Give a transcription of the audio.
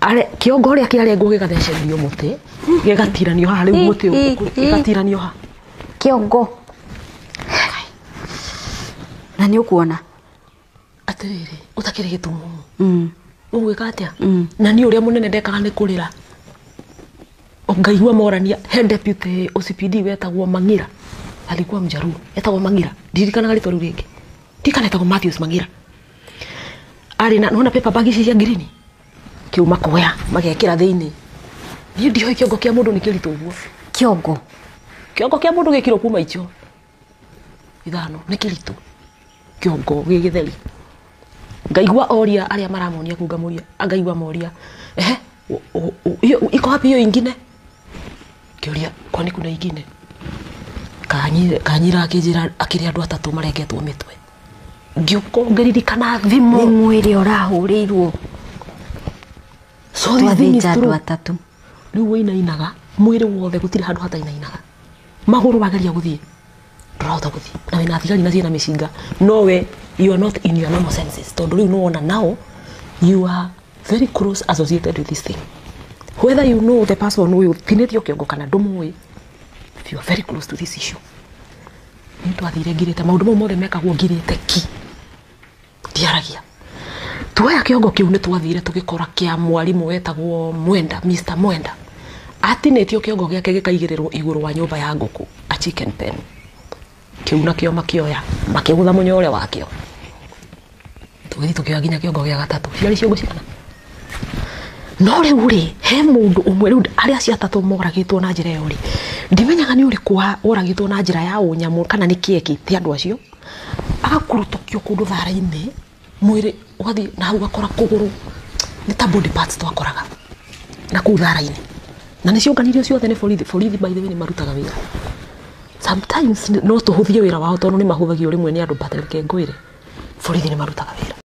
are kiongo ria kiarengwo gigathecerio muti gigatiranio ha riu muti gigatiranio ha kiongo na ni ukuona atiriri utakiri gitumu ugwika atia na ni uria munene ndekaga ni kurira ongaigua morania head deputy OCPD wetagwo Mangira alikuwa mjaruo etagwo Mangira ndirikana ritwa riu ringi ndikana etagwo Matthews Mangira ari na nona paper bag cia green kiuma koya magekira thiini ni ndio kiongo kia mundu ni kiritu uguo kiongo kia mundu gikiro kuma icho ithano ni kiritu kiongo gigitheri ngaigua oria aria maramonia kungamuria angaigua moria iko hapi hiyo ingine kioria kwani kuna ingine kanyira akiri andu atatu marengetwo mitwe ngiuko ngiririkana thimu ni mwiri orahurirwo so thithini andu atatu riu inainaga mwiri wothe gutire handu hatainainaga maguru bageria guthie ndurahota guthie na wina thigari na ciena mishinga nowe you are not in your normal senses tondu riu no ona now you are very close associated with this thing whether you know the person who tinetio kiongo kana ndumui you are very close to this issue nito athire ngirite maundu mau mothe mekagwo ngirite ki diaragia tuoya kiongo kiu ni twathire tugikora kia mwarimu wetagwo Mwenda Mr Mwenda atinetio kiongo giake gikaigirirwo iguru wa nyumba ya nguku a chicken pen kiu na kio makioya makigutha munyore wakio tugithi tukioya ginya kiongo gia gatatu ciari ciongo ciana no riu ri he mundu umwe riu aria cia tatu moragitwo na njira yori ndimenyaga ni uri kwa oragitwo na njira ya unyamu kana ni kieki ti andu acio agakurutokio kundu thara-ini mwiri ugathi na hau gakora kuguru ni ta body parts twakoraga na ku thara-ini na ni ciunganirio ciothe ni borithi by the way ni marutaga wira sometimes no tuhuthie wira wao tondu ni mahuthagio rimwe ni andu batarike ngwire borithi ni marutaga wira